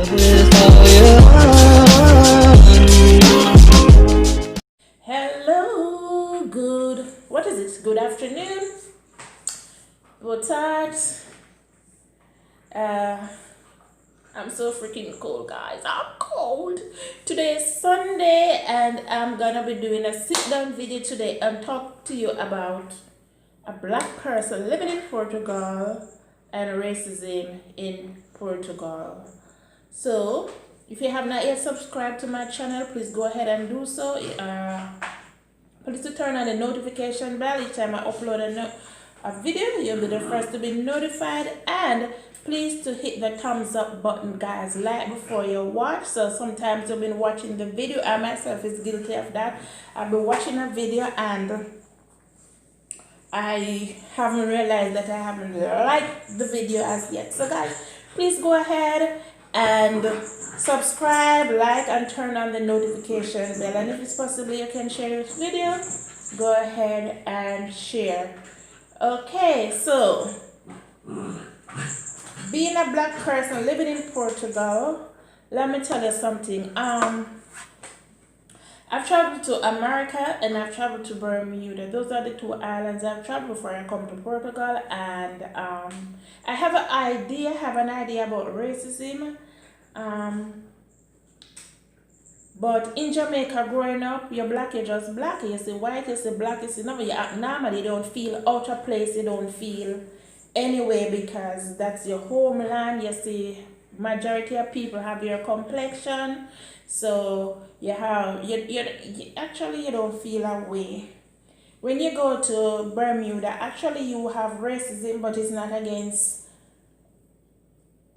Hello, what is it? Good afternoon, boa tarde. I'm so freaking cold, guys. I'm cold. Today is Sunday, and I'm gonna be doing a sit-down video today and talk to you about a black person living in Portugal and racism in Portugal. So, if you have not yet subscribed to my channel, please go ahead and do so. Please to turn on the notification bell each time I upload a video. You'll be the first to be notified, and please to hit the thumbs up button, guys. Like before you watch. So sometimes you've been watching the video. I myself is guilty of that. I've been watching a video and I haven't realized that I haven't liked the video as yet. So guys, please go ahead and subscribe, like, and turn on the notification bell. And if it's possible, you can share this video. Go ahead and share. Okay, so being a black person living in Portugal, let me tell you something. I've traveled to America and I've traveled to Bermuda. Those are the two islands I've traveled before I come to Portugal, and I have an idea about racism. But in Jamaica, growing up, you're black, you're just black. You see white, you see black, you see no. You act normal. You don't feel out of place. You don't feel anyway because that's your homeland. You see, majority of people have your complexion, so you actually you don't feel away. When you go to Bermuda, actually you have racism, but it's not against.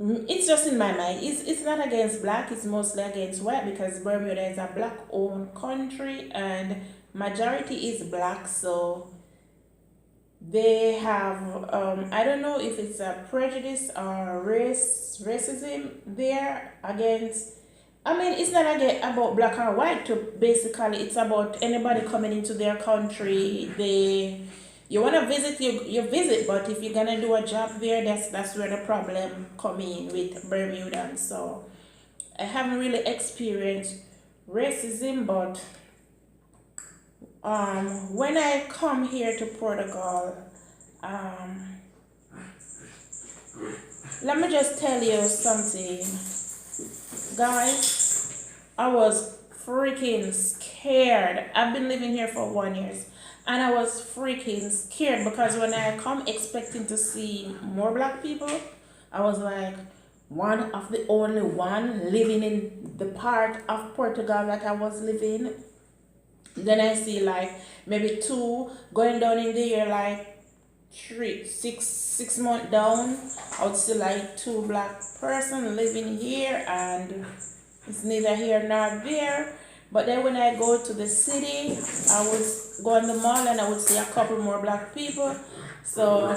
It's just in my mind. It's not against black. It's mostly against white because Bermuda is a black-owned country and majority is black. So they have I don't know if it's a prejudice or racism there against. I mean, it's not about black or white too. Basically, it's about anybody coming into their country. You want to visit, you visit, but if you're gonna do a job there, that's where the problem come in with Bermuda. So I haven't really experienced racism, but when I come here to Portugal, let me just tell you something, guys. I was freaking scared. I've been living here for 1 year. And I was freaking scared because when I come expecting to see more black people, I was like one of the only one living in the part of Portugal that I was living. Then I see like maybe two going down in the year, like 6 months down. I would see like two black person living here, and it's neither here nor there. But then when I go to the city, I would go in the mall and I would see a couple more black people. So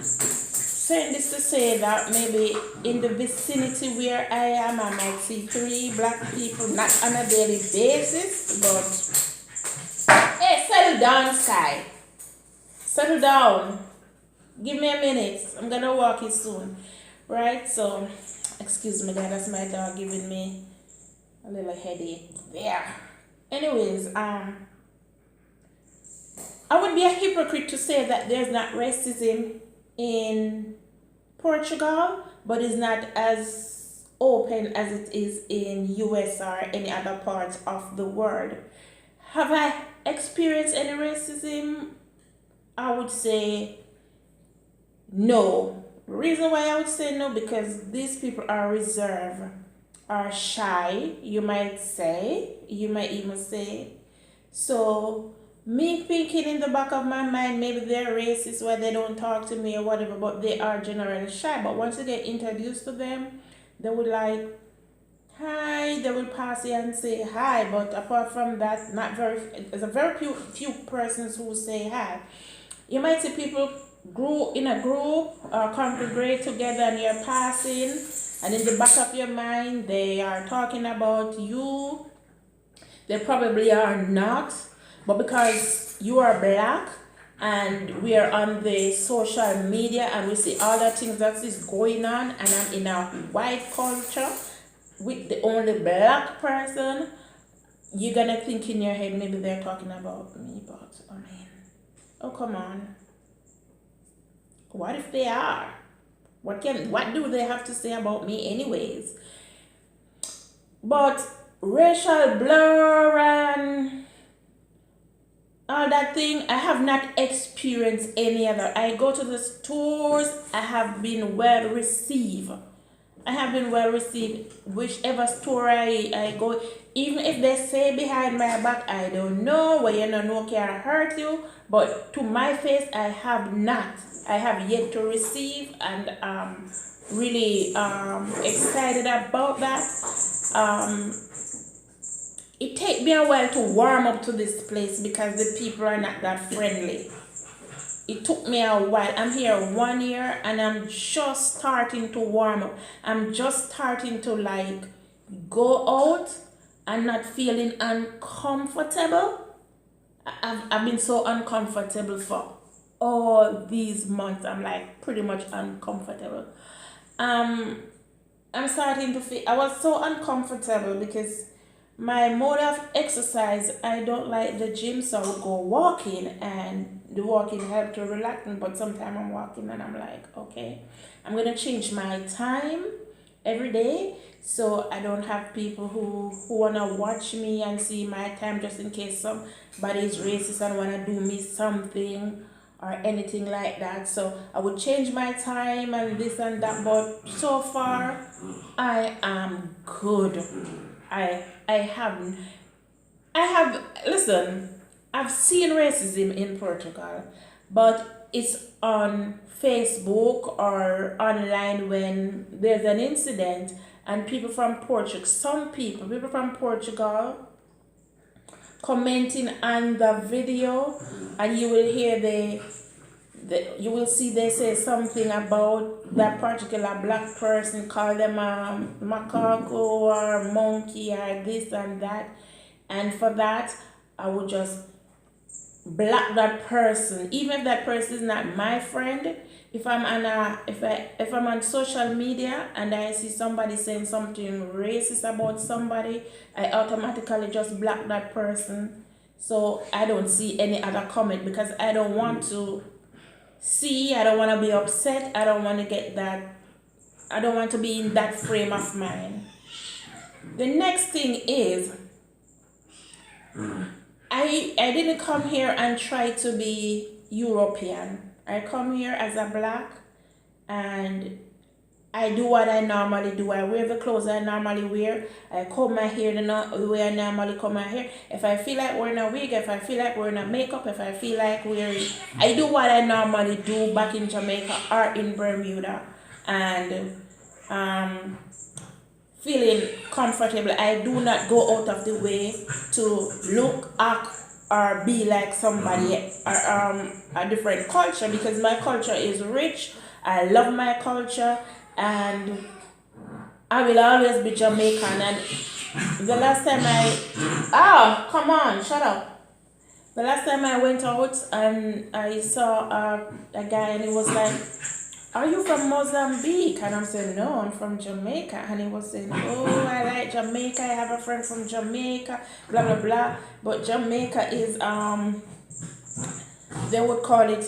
saying this to say that maybe in the vicinity where I am, I might see 3 black people, not on a daily basis, but hey, settle down, Sky. Settle down. Give me a minute. I'm gonna walk it soon. Right? So excuse me, guys, that's my dog giving me a little headache there. Anyways, I would be a hypocrite to say that there's not racism in Portugal, but it's not as open as it is in US or any other part of the world. Have I experienced any racism? I would say no. Reason why I would say no, because these people are reserved, are shy, you might say, you might even say. So me thinking in the back of my mind, maybe they're racist, why they don't talk to me or whatever, but they are generally shy. But once you get introduced to them, they would like, hi, they will pass you and say hi. But apart from that, there's a very few persons who say hi. You might see people grow in a group or congregate together and you're passing, and in the back of your mind they are talking about you. They probably are not, but because you are black and we are on the social media and we see all the things that is going on, and I'm in a white culture, with the only black person, you're gonna think in your head maybe they're talking about me, but I mean, oh come on. What if they are? What do they have to say about me anyways? But racial blur and all that thing, I have not experienced any other. I go to the stores, I have been well received. I have been well received. Whichever store I go, even if they say behind my back, I don't know, where you know can hurt you, but to my face, I have not. I have yet to receive, and really excited about that. Um, it take me a while to warm up to this place because the people are not that friendly. It took me a while. I'm here 1 year and I'm just starting to warm up. I'm just starting to like go out and not feeling uncomfortable. I've been so uncomfortable for all these months. I'm like pretty much uncomfortable. I'm starting to feel, I was so uncomfortable because my mode of exercise, I don't like the gym, so I would go walking, and the walking helped to relax me. But sometimes I'm walking and I'm like, okay, I'm gonna change my time every day so I don't have people who wanna watch me and see my time just in case somebody is racist and wanna do me something or anything like that. So I would change my time and this and that, but so far I am good. I have listen, I've seen racism in Portugal, but it's on Facebook or online when there's an incident and people from Portugal commenting on the video, and you will hear you will see they say something about that particular black person, call them a macaco or monkey or this and that, and for that I would just block that person, even if that person is not my friend. If I'm on if I'm on social media and I see somebody saying something racist about somebody, I automatically just block that person. So I don't see any other comment because I don't want to I don't want to be upset. I don't want to get that. I don't want to be in that frame of mind. The next thing is, I didn't come here and try to be European. I come here as a black, and I do what I normally do. I wear the clothes I normally wear. I comb my hair the way I normally comb my hair. If I feel like wearing a wig, if I feel like wearing a makeup, if I feel like wearing, I do what I normally do back in Jamaica or in Bermuda, and feeling comfortable. I do not go out of the way to look, act, or be like somebody or a different culture, because my culture is rich. I love my culture, and I will always be Jamaican. And the last time come on, shut up. The last time I went out and I saw a guy, and he was like, are you from Mozambique? And I'm saying, no, I'm from Jamaica. And he was saying, oh, I like Jamaica. I have a friend from Jamaica, blah, blah, blah. But Jamaica is, they would call it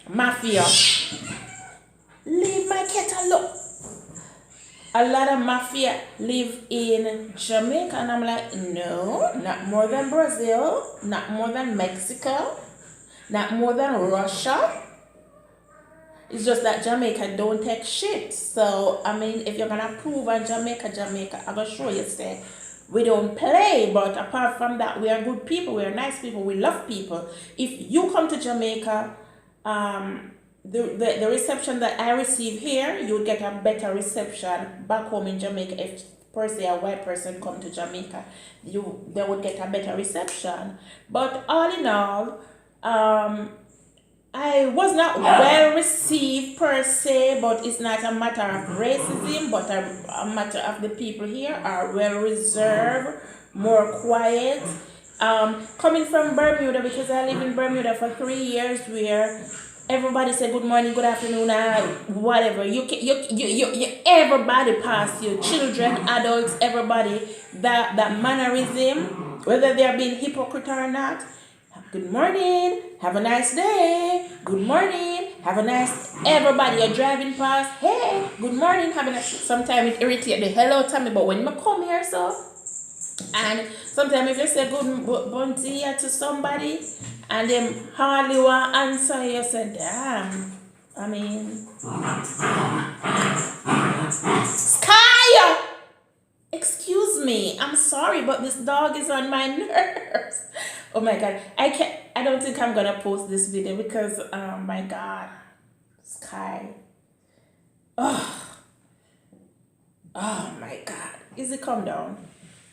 mafia. Leave my cat alone. A lot of mafia live in Jamaica. And I'm like, no, not more than Brazil, not more than Mexico, not more than Russia. It's just that Jamaica don't take shit. So, I mean, if you're going to prove on Jamaica, I'm going to show you, say, we don't play. But apart from that, we are good people. We are nice people. We love people. If you come to Jamaica, the reception that I receive here, you would get a better reception back home in Jamaica. If per se a white person come to Jamaica, they would get a better reception. But all in all, I was not well received per se, but it's not a matter of racism, but a matter of the people here are well reserved, more quiet. Coming from Bermuda, because I live in Bermuda for 3 years, where Everybody say good morning, good afternoon, whatever. Everybody pass you, children, adults, everybody. That mannerism, whether they are being hypocrite or not. Good morning, have a nice day. Good morning, have a nice. Everybody, you're driving past. Hey, good morning, have a nice. Sometimes it irritates the hell out of me, but when you come here, so. And sometimes if you say good bon dia to somebody and them hardly want answer, you say, damn. I mean, Sky! Excuse me, I'm sorry, but this dog is on my nerves. Oh my god, I don't think I'm gonna post this video because, my god, Sky. Oh, oh my god. Easy, calm down.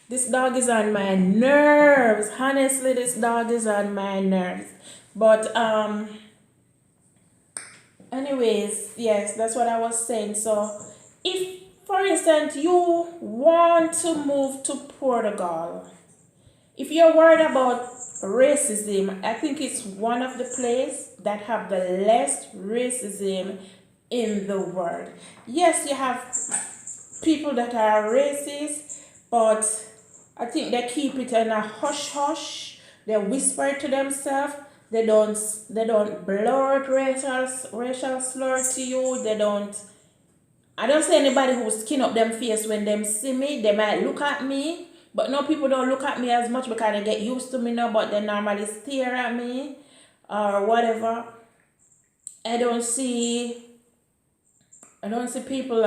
This dog is on my nerves. Honestly, this dog is on my nerves. But anyways, yes, that's what I was saying. So if for instance you want to move to Portugal, if you're worried about racism, I think it's one of the places that have the less racism in the world. Yes, you have people that are racist, but I think they keep it in a hush hush. They whisper it to themselves. They don't blurt racial slur to you. They don't. I don't see anybody who skin up them face when them see me. They might look at me, but no, people don't look at me as much because they get used to me now. But they normally stare at me or whatever. I don't see. I don't see people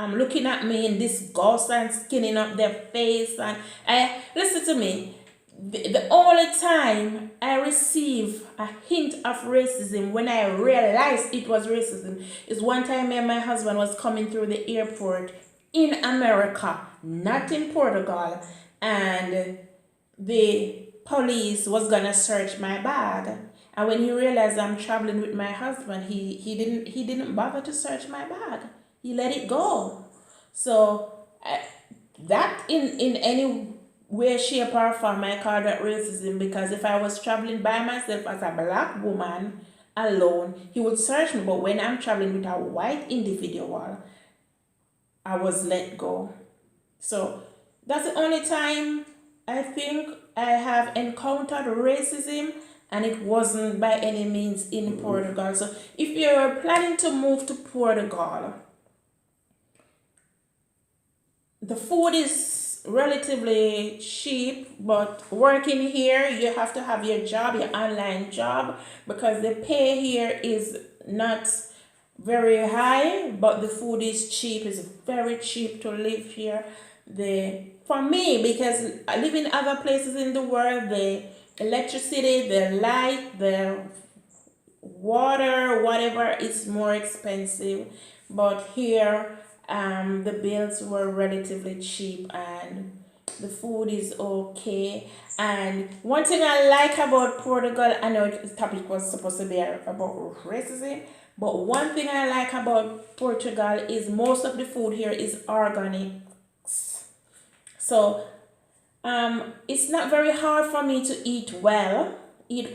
looking at me in disgust and skinning up their face. And I listen to me. The only time I receive a hint of racism when I realized it was racism is one time me and my husband was coming through the airport in America, not in Portugal, and the police was gonna search my bag. And when he realized I'm traveling with my husband, he didn't bother to search my bag. He let it go. So that in any way, shape, or form, I call that racism because if I was traveling by myself as a black woman alone, he would search me. But when I'm traveling with a white individual, I was let go. So that's the only time I think I have encountered racism, and it wasn't by any means in Portugal. So if you're planning to move to Portugal, the food is relatively cheap, but working here, you have to have your job, your online job, because the pay here is not very high, but the food is cheap. It's very cheap to live here. For me, because I live in other places in the world, the electricity, the light, the water, whatever is more expensive. But here, the bills were relatively cheap and the food is okay. And one thing I like about Portugal, I know the topic was supposed to be about racism, but one thing I like about Portugal is most of the food here is organic. So it's not very hard for me to eat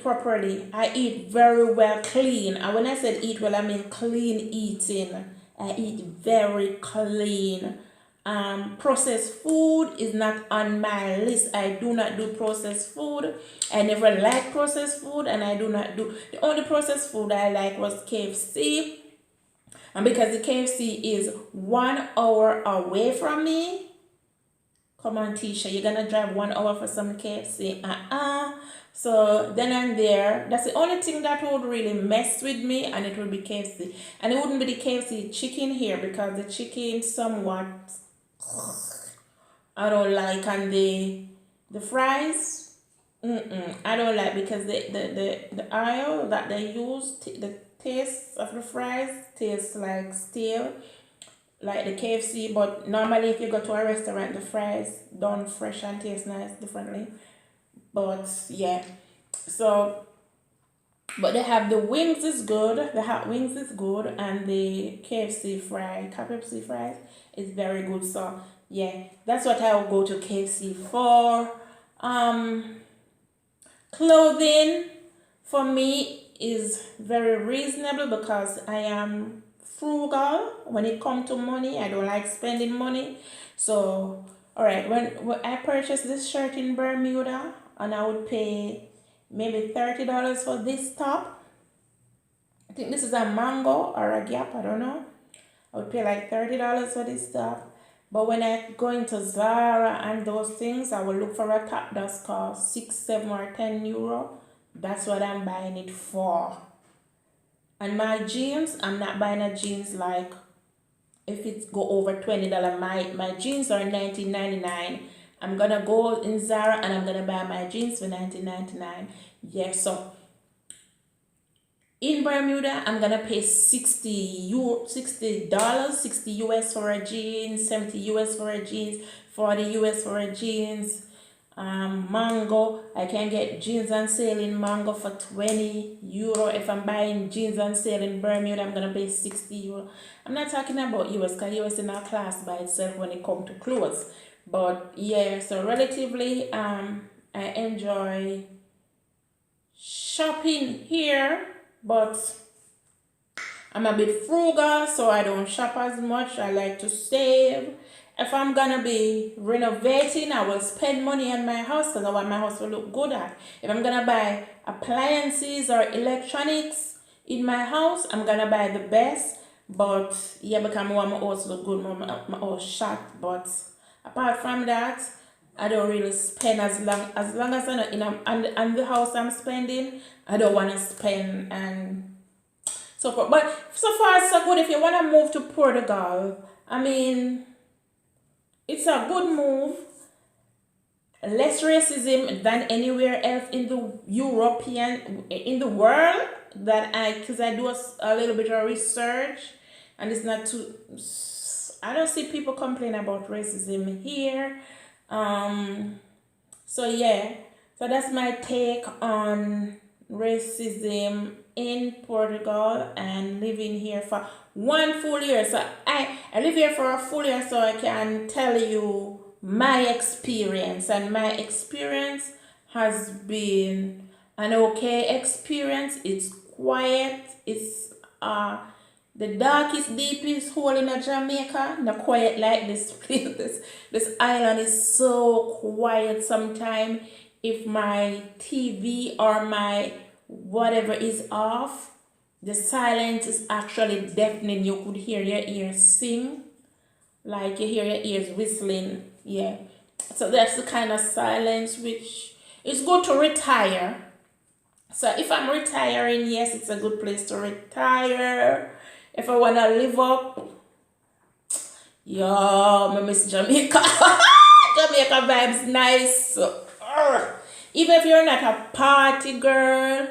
properly. I eat very well, clean. And when I said eat well, I mean clean eating. I eat very clean. Processed food is not on my list. I do not do processed food. I never liked processed food, and I do not do. The only processed food I like was KFC. And because the KFC is 1 hour away from me, come on, Tisha, you're gonna drive 1 hour for some KFC? So then and there, that's the only thing that would really mess with me, and it would be KFC. And it wouldn't be the KFC chicken here because the chicken somewhat I don't like, and the fries, I don't like because the oil that they use, the taste of the fries tastes like stale, like the KFC. But normally, if you go to a restaurant, the fries done fresh and taste nice differently. But yeah, so but they have the wings is good, the hot wings is good, and the KFC fries is very good. So yeah, that's what I will go to KFC for. Clothing, for me is very reasonable because I am frugal when it comes to money. I don't like spending money. So, all right, when I purchased this shirt in Bermuda, and I would pay maybe $30 for this top. I think this is a Mango or a Gap, I don't know. I would pay like $30 for this top. But when I go into Zara and those things, I will look for a top that's cost 6, 7, or €10. That's what I'm buying it for. And my jeans, I'm not buying a jeans like if it go over $20. My jeans are $19.99. I'm gonna go in Zara and I'm gonna buy my jeans for $19.99. Yeah, so in Bermuda, I'm gonna pay $60, 60 US for a jeans, 70 US for a jeans, 40 US for a jeans. Mango, I can get jeans on sale in Mango for €20. If I'm buying jeans on sale in Bermuda, I'm gonna pay €60. I'm not talking about US because US is not a class by itself when it comes to clothes. But yeah, so relatively, I enjoy shopping here, but I'm a bit frugal, so I don't shop as much. I like to save. If I'm gonna be renovating, I will spend money on my house because I want my house to look good at. If I'm gonna buy appliances or electronics in my house, I'm gonna buy the best. But yeah, because I want my house to look good, my house shot. But apart from that, I don't really spend as long as I'm in and the house I'm spending, I don't want to spend and so forth. But so far so good. If you want to move to Portugal, I mean, it's a good move. Less racism than anywhere else in the in the world because I do a little bit of research and it's not too. I don't see people complain about racism here. So yeah, so that's my take on racism in Portugal and living here for 1 full year. So I live here for a full year so I can tell you my experience, and my experience has been an okay experience. It's quiet. It's the darkest, deepest hole in a Jamaica. Not quiet like this place. This island is so quiet sometimes. If my TV or my whatever is off, the silence is actually deafening. You could hear your ears sing. Like you hear your ears whistling. Yeah. So that's the kind of silence which is good to retire. So if I'm retiring, yes, it's a good place to retire. If I want to live up, yo, I miss Jamaica. Jamaica vibes nice. Even if you're not a party girl,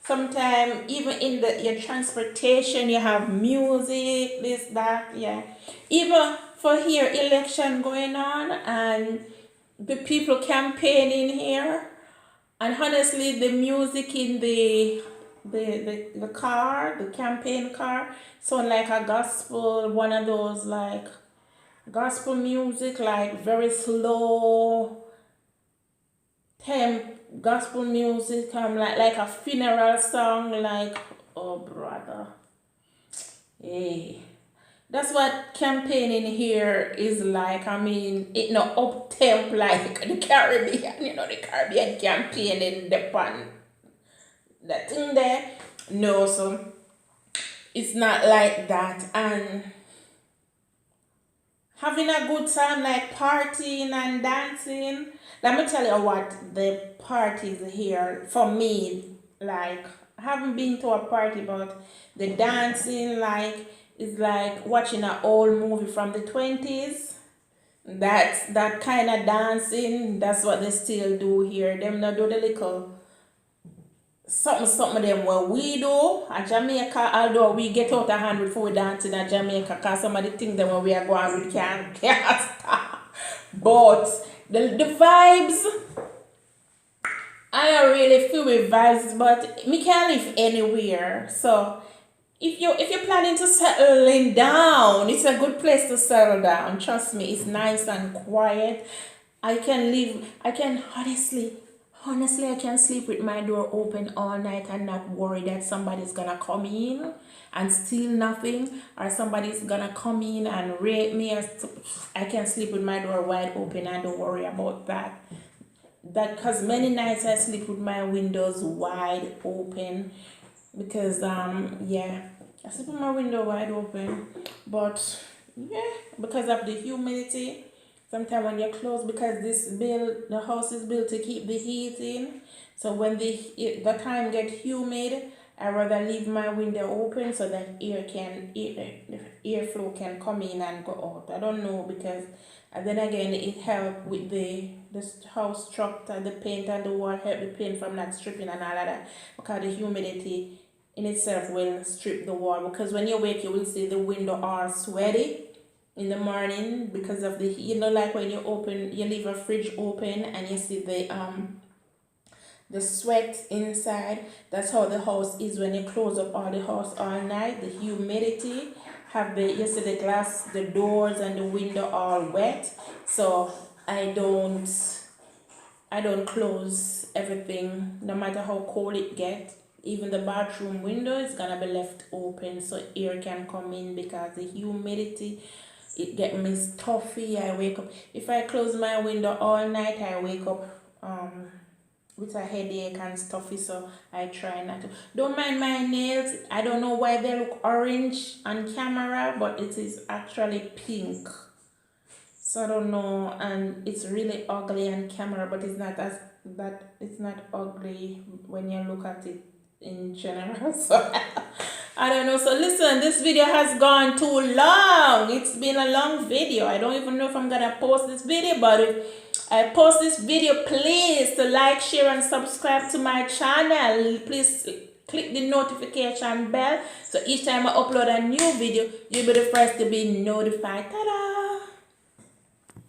sometimes even in your transportation, you have music, this, that, yeah. Even for here, election going on and the people campaigning here. And honestly, the music in the car, the campaign car, sound like a gospel, one of those like gospel music, like very slow temp gospel music, like a funeral song, like oh brother. Hey. That's what campaigning here is like. I mean, it no up temp like the Caribbean, the Caribbean campaigning the pan that thing there. No, so it's not like that. And having a good time, like partying and dancing. Let me tell you what the parties here for me like. I haven't been to a party, but the dancing like is like watching an old movie from the 20s. That's that kind of dancing. That's what they still do here. Them not do the little something of them what we do at Jamaica, although we get out of hand before we dancing at Jamaica because some of the things that when we are going we can't stop. But the vibes, I don't really feel with vibes, but me can live anywhere. So if you're planning to settling down, it's a good place to settle down. Trust me, it's nice and quiet. I can Honestly, I can sleep with my door open all night and not worry that somebody's gonna come in and steal nothing, or somebody's gonna come in and rape me. I can sleep with my door wide open and don't worry about that. Because many nights I sleep with my windows wide open because yeah, I sleep with my window wide open, but yeah, because of the humidity. Sometimes when you're close, because the house is built to keep the heat in. So when the time get humid, I rather leave my window open so that airflow can come in and go out. I don't know, because and then again it help with the house structure, the paint and the wall help the paint from not stripping and all of that, because the humidity in itself will strip the wall. Because when you wake, you will see the window are sweaty in the morning because of the, like when you leave a fridge open and you see the sweat inside. That's how the house is when you close up all the house all night. The humidity have you see the glass, the doors and the window all wet. So I don't close everything no matter how cold it gets. Even the bathroom window is gonna be left open so air can come in, because the humidity, it get me stuffy. I wake up, if I close my window all night, I wake up with a headache and stuffy. So I try not to. Don't mind my nails. I don't know why they look orange on camera, but it is actually pink. So I don't know, and it's really ugly on camera, but it's not ugly when you look at it in general. So I don't know. So listen, this video has gone too long. It's been a long video. I don't even know if I'm gonna post this video, but if I post this video, please to like, share, and subscribe to my channel. Please click the notification bell so each time I upload a new video, you'll be the first to be notified. Ta-da!